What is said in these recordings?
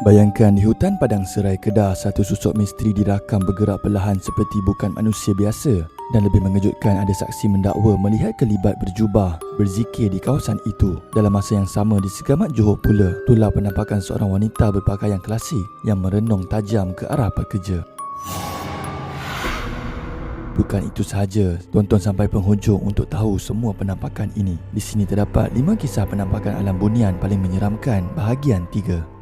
Bayangkan di hutan padang serai Kedah, satu sosok misteri dirakam bergerak perlahan seperti bukan manusia biasa. Dan lebih mengejutkan, ada saksi mendakwa melihat kelibat berjubah berzikir di kawasan itu. Dalam masa yang sama, di Segamat Johor pula, tular penampakan seorang wanita berpakaian klasik yang merenung tajam ke arah pekerja. Bukan itu sahaja, tonton sampai penghujung untuk tahu semua penampakan ini. Di sini terdapat 5 kisah penampakan alam bunian paling menyeramkan bahagian 3.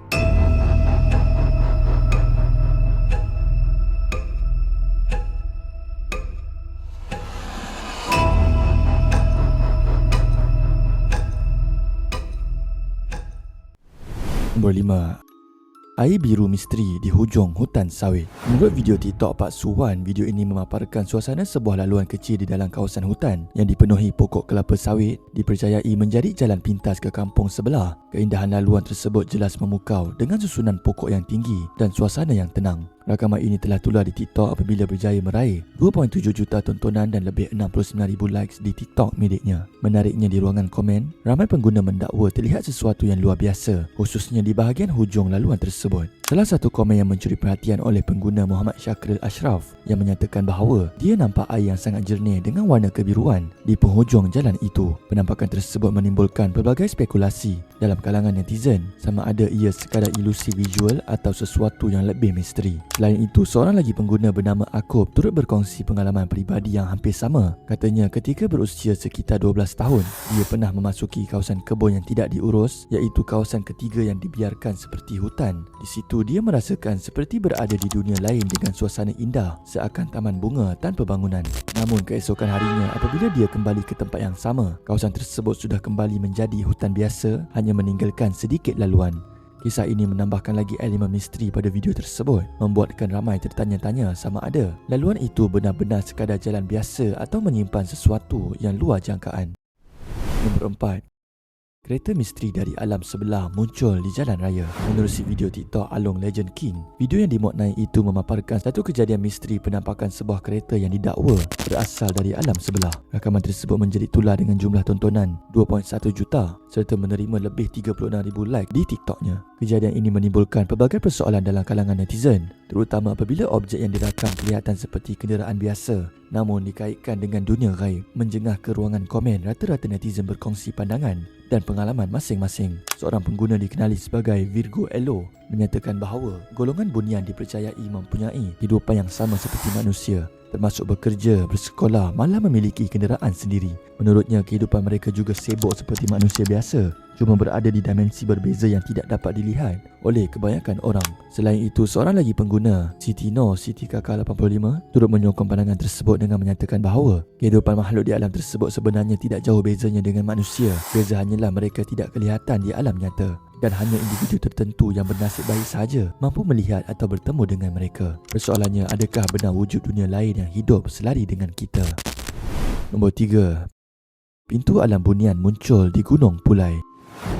Nombor 5. Air biru misteri di hujung hutan sawit. Menurut video TikTok Pak Suwan, video ini memaparkan suasana sebuah laluan kecil di dalam kawasan hutan yang dipenuhi pokok kelapa sawit dipercayai menjadi jalan pintas ke kampung sebelah. Keindahan laluan tersebut jelas memukau dengan susunan pokok yang tinggi dan suasana yang tenang. Rakaman ini telah tular di TikTok apabila berjaya meraih 2.7 juta tontonan dan lebih 69,000 likes di TikTok miliknya. Menariknya, di ruangan komen, ramai pengguna mendakwa terlihat sesuatu yang luar biasa, khususnya di bahagian hujung laluan tersebut. Salah satu komen yang mencuri perhatian oleh pengguna Muhammad Syakril Ashraf yang menyatakan bahawa dia nampak air yang sangat jernih dengan warna kebiruan di penghujung jalan itu. Penampakan tersebut menimbulkan pelbagai spekulasi dalam kalangan netizen, sama ada ia sekadar ilusi visual atau sesuatu yang lebih misteri. Selain itu, seorang lagi pengguna bernama Akub turut berkongsi pengalaman peribadi yang hampir sama. Katanya ketika berusia sekitar 12 tahun, dia pernah memasuki kawasan kebun yang tidak diurus, iaitu kawasan ketiga yang dibiarkan seperti hutan. Di situ dia merasakan seperti berada di dunia lain dengan suasana indah seakan taman bunga tanpa bangunan. Namun keesokan harinya, apabila dia kembali ke tempat yang sama, kawasan tersebut sudah kembali menjadi hutan biasa, hanya meninggalkan sedikit laluan. Kisah ini menambahkan lagi elemen misteri pada video tersebut, membuatkan ramai tertanya-tanya sama ada laluan itu benar-benar sekadar jalan biasa atau menyimpan sesuatu yang luar jangkaan. Nombor 4. Kereta misteri dari alam sebelah muncul di jalan raya. Menerusi video TikTok Along Legend King, video yang dimuatnai itu memaparkan satu kejadian misteri penampakan sebuah kereta yang didakwa berasal dari alam sebelah. Rakaman tersebut menjadi tular dengan jumlah tontonan 2.1 juta serta menerima lebih 36,000 like di TikToknya. Kejadian ini menimbulkan pelbagai persoalan dalam kalangan netizen, terutama apabila objek yang dirakam kelihatan seperti kenderaan biasa namun dikaitkan dengan dunia gaib. Menjengah ke ruangan komen, rata-rata netizen berkongsi pandangan dan pengalaman masing-masing. Seorang pengguna dikenali sebagai Virgo Elo menyatakan bahawa golongan bunian dipercayai mempunyai kehidupan yang sama seperti manusia, termasuk bekerja, bersekolah, malah memiliki kenderaan sendiri. Menurutnya, kehidupan mereka juga sibuk seperti manusia biasa, cuma berada di dimensi berbeza yang tidak dapat dilihat oleh kebanyakan orang. Selain itu, seorang lagi pengguna, Siti KK85, turut menyokong pandangan tersebut dengan menyatakan bahawa kehidupan makhluk di alam tersebut sebenarnya tidak jauh bezanya dengan manusia. Beza hanyalah mereka tidak kelihatan di alam nyata dan hanya individu tertentu yang bernasib baik sahaja mampu melihat atau bertemu dengan mereka. Persoalannya, adakah benar wujud dunia lain yang hidup selari dengan kita? Nombor 3. Pintu alam bunian muncul di Gunung Pulai.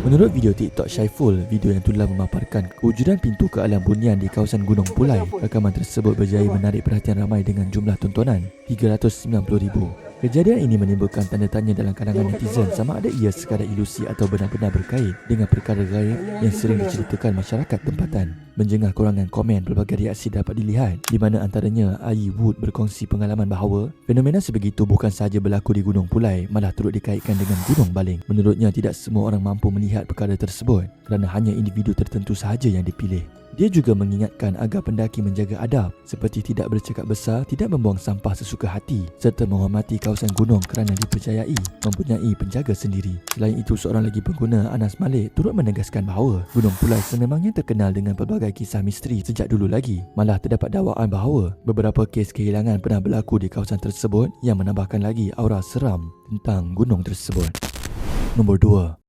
Menurut video TikTok Syaiful, video yang tular memaparkan kewujudan pintu ke alam bunian di kawasan Gunung Pulai. Rakaman tersebut berjaya menarik perhatian ramai dengan jumlah tontonan 390,000. Kejadian ini menimbulkan tanda tanya dalam kalangan netizen sama ada ia sekadar ilusi atau benar-benar berkait dengan perkara gaib yang sering diceritakan masyarakat tempatan. Menjengah kurangan komen, pelbagai reaksi dapat dilihat, di mana antaranya Ai Wood berkongsi pengalaman bahawa fenomena sebegitu bukan sahaja berlaku di Gunung Pulai, malah turut dikaitkan dengan Gunung Baling. Menurutnya, tidak semua orang mampu melihat perkara tersebut kerana hanya individu tertentu sahaja yang dipilih. Dia juga mengingatkan agar pendaki menjaga adab seperti tidak bercakap besar, tidak membuang sampah sesuka hati serta menghormati kawasan gunung kerana dipercayai mempunyai penjaga sendiri. Selain itu, seorang lagi pengguna, Anas Malik, turut menegaskan bahawa Gunung Pulai sememangnya terkenal dengan pelbagai kisah misteri sejak dulu lagi. Malah terdapat dakwaan bahawa beberapa kes kehilangan pernah berlaku di kawasan tersebut yang menambahkan lagi aura seram tentang gunung tersebut. Nombor 2.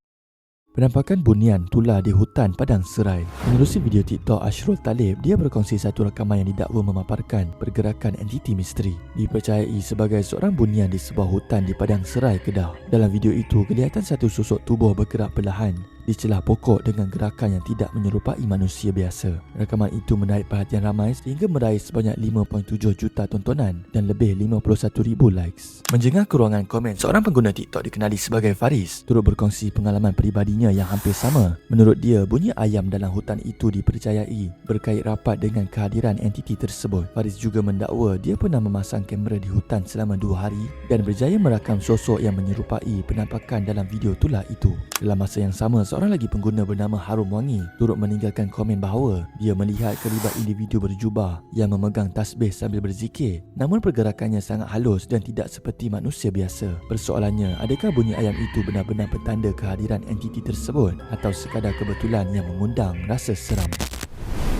Penampakan bunian tular di hutan padang serai. Menerusi video TikTok Ashrul Talib, dia berkongsi satu rakaman yang didakwa memaparkan pergerakan entiti misteri. Dipercayai sebagai seorang bunian di sebuah hutan di padang serai Kedah. Dalam video itu, kelihatan satu sosok tubuh bergerak perlahan dicelah pokok dengan gerakan yang tidak menyerupai manusia biasa. Rakaman itu menarik perhatian ramai sehingga meraih sebanyak 5.7 juta tontonan dan lebih 51,000 likes. Menjengah ke ruangan komen, seorang pengguna TikTok dikenali sebagai Faris turut berkongsi pengalaman peribadinya yang hampir sama. Menurut dia, bunyi ayam dalam hutan itu dipercayai berkait rapat dengan kehadiran entiti tersebut. Faris juga mendakwa dia pernah memasang kamera di hutan selama 2 hari dan berjaya merakam sosok yang menyerupai penampakan dalam video tular itu. Dalam masa yang sama, seorang lagi pengguna bernama Harum Wangi turut meninggalkan komen bahawa dia melihat kelibat individu berjubah yang memegang tasbih sambil berzikir, namun pergerakannya sangat halus dan tidak seperti manusia biasa. Persoalannya, adakah bunyi ayam itu benar-benar petanda kehadiran entiti tersebut atau sekadar kebetulan yang mengundang rasa seram?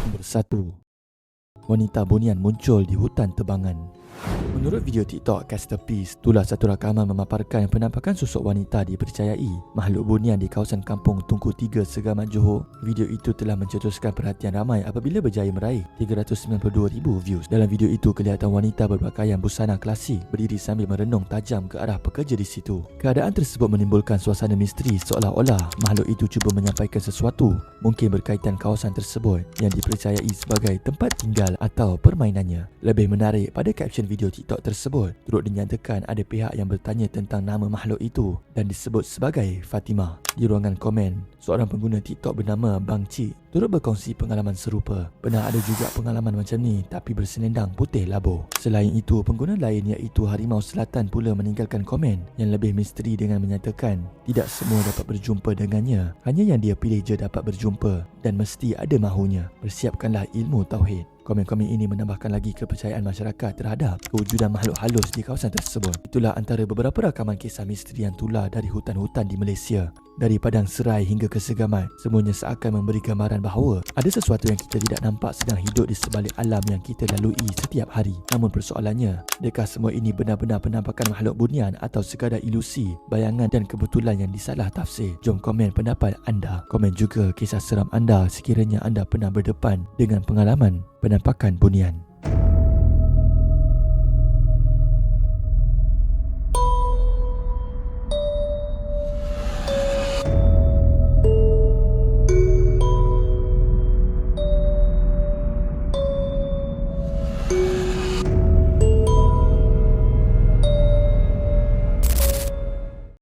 Nombor 1. Wanita bunian muncul di hutan tebangan. Menurut video TikTok Casterpiece, itulah satu rakaman memaparkan penampakan sosok wanita dipercayai makhluk bunian di kawasan kampung Tunku 3, Segamat, Johor. Video itu telah mencetuskan perhatian ramai apabila berjaya meraih 392,000 views. Dalam video itu, kelihatan wanita berpakaian busana klasik berdiri sambil merenung tajam ke arah pekerja di situ. Keadaan tersebut menimbulkan suasana misteri seolah-olah makhluk itu cuba menyampaikan sesuatu mungkin berkaitan kawasan tersebut yang dipercayai sebagai tempat tinggal atau permainannya. Lebih menarik, pada caption video TikTok tersebut turut dinyatakan ada pihak yang bertanya tentang nama makhluk itu dan disebut sebagai Fatimah. Di ruangan komen, seorang pengguna TikTok bernama Bang Cik turut berkongsi pengalaman serupa. Pernah ada juga pengalaman macam ni tapi berselendang putih labuh. Selain itu, pengguna lain iaitu Harimau Selatan pula meninggalkan komen yang lebih misteri dengan menyatakan tidak semua dapat berjumpa dengannya, hanya yang dia pilih je dapat berjumpa dan mesti ada mahunya. Persiapkanlah ilmu tauhid. Komen-komen ini menambahkan lagi kepercayaan masyarakat terhadap kewujudan makhluk halus di kawasan tersebut. Itulah antara beberapa rakaman kisah misteri yang tular dari hutan-hutan di Malaysia. Dari padang serai hingga ke Segamat, semuanya seakan memberi gambaran bahawa ada sesuatu yang kita tidak nampak sedang hidup di sebalik alam yang kita lalui setiap hari. Namun persoalannya, adakah semua ini benar-benar penampakan makhluk bunian atau sekadar ilusi, bayangan dan kebetulan yang disalah tafsir? Jom komen pendapat anda. Komen juga kisah seram anda sekiranya anda pernah berdepan dengan pengalaman penampakan bunian.